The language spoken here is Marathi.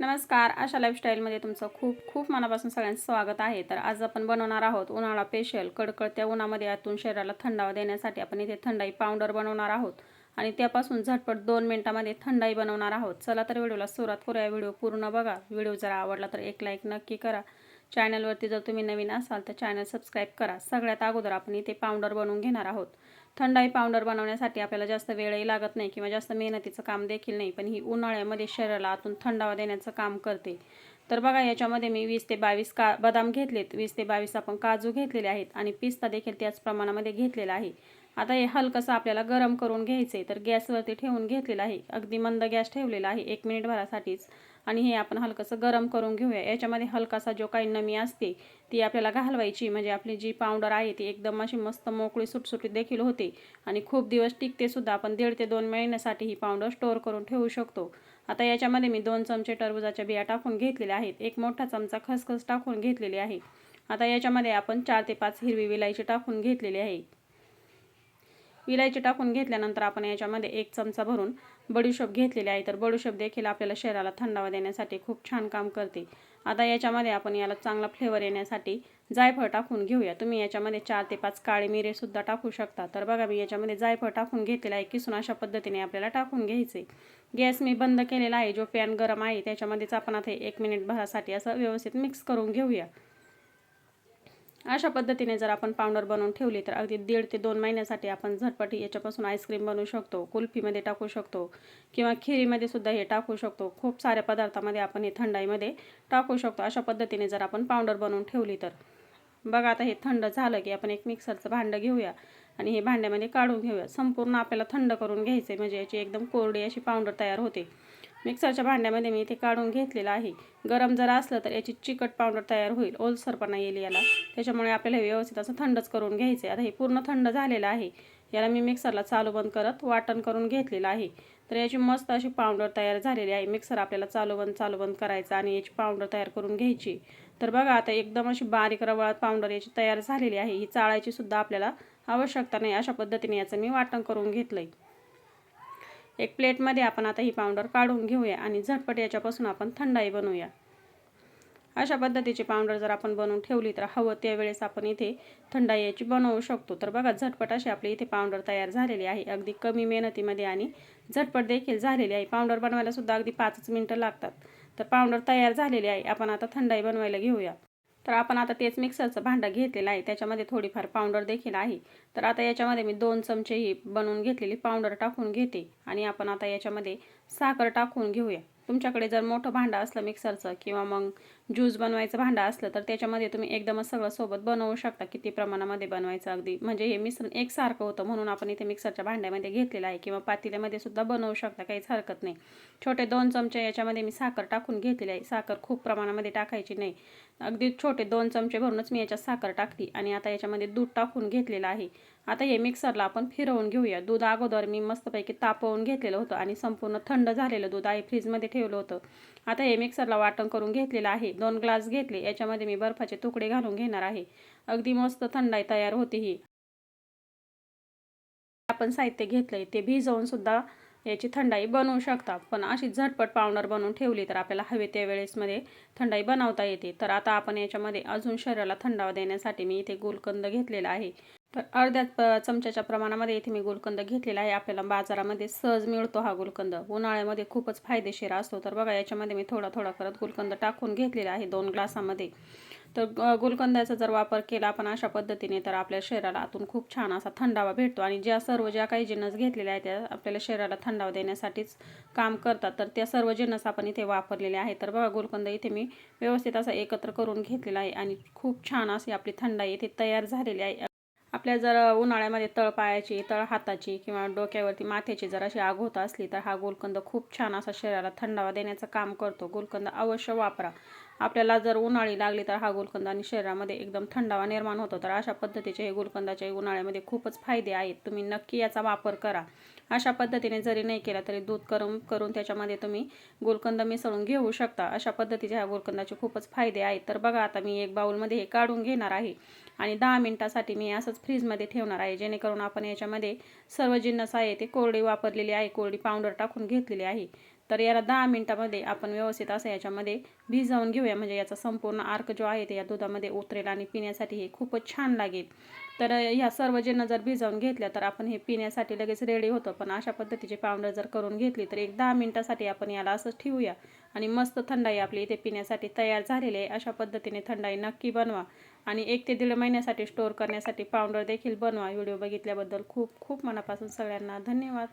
नमस्कार, आशा लाईफस्टाईलमध्ये तुमचं खूप खूप मनापासून सगळ्यांचं स्वागत आहे. तर आज आपण बनवणार आहोत उन्हाळा स्पेशल. कडकडत्या उन्हामध्ये आतून शरीराला थंडावा देण्यासाठी आपण इथे थंडाई पावडर बनवणार आहोत आणि त्यापासून झटपट 2 मिनिटांमध्ये थंडाई बनवणार आहोत. चला तर व्हिडिओला सुरुवात करूया. व्हिडिओ पूर्ण बघा. व्हिडिओ जर आवडला तर एक लाईक नक्की करा. चॅनलवरती जर तुम्ही नवीन असाल तर चॅनल सबस्क्राईब करा. सगळ्यात अगोदर आपण इथे पावडर बनवून घेणार आहोत. थंडाई पावडर बनवण्यासाठी आपल्याला जास्त वेळही लागत नाही किंवा जास्त मेहनतीचं काम देखील नाही, पण ही उन्हाळ्यामध्ये शरीराला आतून थंडावा देण्याचं काम करते. तर बघा, याच्यामध्ये मी 20 ते 22 बदाम घेतलेत, 20 ते 22 आपण काजू घेतलेले आहेत आणि पिस्ता देखील त्याच प्रमाणामध्ये घेतलेला आहे. आता हे हलकंसं आपल्याला गरम करून घ्यायचं आहे. तर गॅसवरती ठेवून घेतलेलं आहे, अगदी मंद गॅस ठेवलेला आहे 1 मिनिटभरासाठीच. आणि हे आपण हलकंसं गरम करून घेऊया. याच्यामध्ये हलकासा जो काही नमी असते ती आपल्याला घालवायची, म्हणजे आपली जी पावडर आहे ती एकदम अशी मस्त मोकळी सुटसुटीत देखील होते आणि खूप दिवस टिकते सुद्धा. आपण 1.5 ते 2 महिन्यासाठी ही पावडर स्टोअर करून ठेवू शकतो. आता याच्यामध्ये मी 2 चमचे टरबूजाच्या बिया टाकून घेतलेल्या आहेत, 1 मोठा चमचा खसखस टाकून घेतलेली आहे. आता याच्यामध्ये आपण 4 ते 5 हिरवी विलायची टाकून घेतलेली आहे. विलायची टाकून घेतल्यानंतर आपण याच्यामध्ये 1 चमचा भरून बडीशोप घेतलेली आहे. तर बडीशोप देखील आपल्याला शरीराला थंडावा देण्यासाठी खूप छान काम करते. आता याच्यामध्ये आपण याला चांगला फ्लेवर येण्यासाठी जायफळ टाकून घेऊया. तुम्ही याच्यामध्ये 4 ते 5 काळे मिरे सुद्धा टाकू शकता. तर बघा, मी याच्यामध्ये जायफळ टाकून घेतलेला आहे. किसून अशा पद्धतीने आपल्याला टाकून घ्यायचे. गॅस मी बंद केलेला आहे. जो पॅन गरम आहे त्याच्यामध्येच आपण आता 1 मिनिटभरासाठी असं व्यवस्थित मिक्स करून घेऊया. अशा पद्धतीने जर आपण पावडर बनवून ठेवली तर अगदी 1.5 ते 2 महिन्यासाठी आपण झटपट याच्यापासून आईस्क्रीम बनवू शकतो, कुल्फीमध्ये टाकू शकतो किंवा खिरीमध्ये सुद्धा हे टाकू शकतो. खूप साऱ्या पदार्थामध्ये आपण हे थंडाईमध्ये टाकू शकतो. अशा पद्धतीने जर आपण पावडर बनवून ठेवली तर. बघा, आता हे थंड झालं की आपण एक मिक्सरचं भांडं घेऊया आणि हे भांड्यामध्ये काढून घेऊया. संपूर्ण आपल्याला थंड करून घ्यायचे, म्हणजे याची एकदम कोरडी अशी पावडर तयार होते. मिक्सरच्या भांड्यामध्ये मी इथे काढून घेतलेलं आहे. गरम जर असलं तर याची चिकट पावडर तयार होईल, ओलसरपणा येईल याला. त्याच्यामुळे आपल्याला व्यवस्थित असं थंडच करून घ्यायचं आहे. आता हे पूर्ण थंड झालेलं आहे. याला मी मिक्सरला चालू बंद करत वाटण करून घेतलेलं आहे. तर याची मस्त अशी पावडर तयार झालेली आहे. मिक्सर आपल्याला चालू बंद करायचं आणि याची पावडर तयार करून घ्यायची. तर बघा, आता एकदम अशी बारीक रवाळ पावडर याची तयार झालेली आहे. ही चाळायची सुद्धा आपल्याला आवश्यकता नाही. अशा पद्धतीने याचं मी वाटण करून घेतलंय. एक प्लेटमध्ये आपण आता ही पावडर काढून घेऊया आणि झटपट याच्यापासून आपण थंडाई बनवूया. अशा पद्धतीची पावडर जर आपण बनवून ठेवली तर हवं त्यावेळेस आपण इथे थंडाई याची बनवू शकतो. तर बघा, झटपट अशी आपली इथे पावडर तयार झालेली आहे, अगदी कमी मेहनतीमध्ये आणि झटपट देखील झालेली आहे. पावडर बनवायला सुद्धा अगदी 5 मिनिटं लागतात. तर पावडर तयार झालेली आहे. आपण आता थंडाई बनवायला घेऊया. तर आपण आता तेच मिक्सरचं भांडं घेतलेलं आहे, त्याच्यामध्ये थोडीफार पावडर देखील आहे. तर आता याच्यामध्ये मी 2 चमचे ही बनवून घेतलेली पावडर टाकून घेते आणि आपण आता याच्यामध्ये साखर टाकून घेऊया. तुमच्याकडे जर मोठं भांडं असलं मिक्सरचं किंवा मग ज्यूस बनवायचं भांडं असलं तर त्याच्यामध्ये तुम्ही एकदमच सगळं सोबत बनवू शकता. किती प्रमाणामध्ये बनवायचं अगदी, म्हणजे हे मिश्रण एकसारखं होतं म्हणून आपण इथे मिक्सरच्या भांड्यामध्ये घेतलेलं आहे, किंवा पातेल्यामध्ये सुद्धा बनवू शकता, काहीच हरकत नाही. छोटे 2 चमचे याच्यामध्ये मी साखर टाकून घेतलेली आहे. साखर खूप प्रमाणामध्ये टाकायची नाही, अगदी छोटे 2 चमचे भरूनच मी याच्यात साखर टाकली आणि आता याच्यामध्ये दूध टाकून घेतलेलं आहे. आता हे मिक्सरला आपण फिरवून घेऊया. दूध अगोदर मी मस्तपैकी तापवून घेतलेलं होतं आणि संपूर्ण थंड झालेलं दूध आहे फ्रीजमध्ये ठेवलं होतं. आता हे मिक्सरला वाटण करून घेतलेलं आहे. 2 ग्लास घेतले, याच्यामध्ये मी बर्फाचे तुकडे घालून घेणार आहे. अगदी मस्त थंडाई तयार होते. ही आपण साहित्य घेतलंय ते भिजवून सुद्धा याची थंडाई बनवू शकता, पण अशी झटपट पावडर बनवून ठेवली तर आपल्याला हवे त्या वेळेसमध्ये थंडाई बनवता येते. तर आता आपण याच्यामध्ये अजून शरीराला थंडावा देण्यासाठी मी इथे गुलकंद घेतलेला आहे. तर अर्ध्या चमच्याच्या प्रमाणामध्ये इथे मी गुलकंद घेतलेला आहे. आपल्याला बाजारामध्ये सहज मिळतो हा गुलकंद. उन्हाळ्यामध्ये खूपच फायदेशीर असतो. तर बघा, याच्यामध्ये मी थोडा थोडा करत गुलकंद टाकून घेतलेला आहे 2 ग्लासामध्ये. तर गुलकंदाचा जर वापर केला आपण अशा पद्धतीने तर आपल्या शरीराला आतून खूप छान असा थंडावा भेटतो आणि ज्या काही जिन्नस घेतलेले आहेत त्या आपल्याला शरीराला थंडावा देण्यासाठीच काम करतात. तर त्या सर्व जिन्नस आपण इथे वापरलेले आहेत. तर बघा, गुलकंद इथे मी व्यवस्थित असा एकत्र करून घेतलेला आहे आणि खूप छान अशी आपली थंडाई इथे तयार झालेली आहे. आपल्या जर उन्हाळ्यामध्ये तळपायाची, तळहाताची किंवा डोक्यावरती माथ्याची जर अशी आग होत असली तर हा गुलकंद खूप छान असा शरीराला थंडावा देण्याचं काम करतो. गुलकंद अवश्य वापरा. आपल्याला जर उन्हाळी लागली तर हा गुलकंद आणि शरीरामध्ये एकदम थंडावा निर्माण होतो. तर अशा पद्धतीचे हे गुलकंदाचे उन्हाळ्यामध्ये खूपच फायदे आहेत. तुम्ही नक्की याचा वापर करा. अशा पद्धतीने जरी नाही केला तरी दूध करून करून त्याच्यामध्ये तुम्ही गुलकंद मिसळून घेऊ शकता. अशा पद्धतीचे ह्या गुलकंदाचे खूपच फायदे आहेत. तर बघा, आता मी एक बाउलमध्ये हे काढून घेणार आहे आणि 10 मिनिटासाठी मी असंच फ्रीजमध्ये ठेवणार आहे, जेणेकरून आपण याच्यामध्ये सर्व जिन्नस आहे ते कोरडी वापरलेली आहे, कोरडी पावडर टाकून घेतलेली आहे. तर याला 10 मिनिटामध्ये आपण व्यवस्थित असं याच्यामध्ये भिजवून घेऊया, म्हणजे याचा संपूर्ण अर्क जो आहे ते या दुधामध्ये उतरेल आणि पिण्यासाठी हे खूपच छान लागेल. तर ह्या सर्व जिन्नस जर भिजवून घेतल्या तर आपण हे पिण्यासाठी लगेच रेडी होतं. पण अशा पद्धतीची पावडर जर करून घेतली तर एक 10 मिनिटासाठी आपण याला असंच ठेवूया आणि मस्त थंडाई आपली इथे पिण्यासाठी तयार झालेली आहे. अशा पद्धतीने थंडाई नक्की बनवा आणि 1 ते 1.5 महिन्यासाठी स्टोअर करण्यासाठी पावडर देखील बनवा. व्हिडिओ बघितल्याबद्दल खूप खूप मनापासून सगळ्यांना धन्यवाद.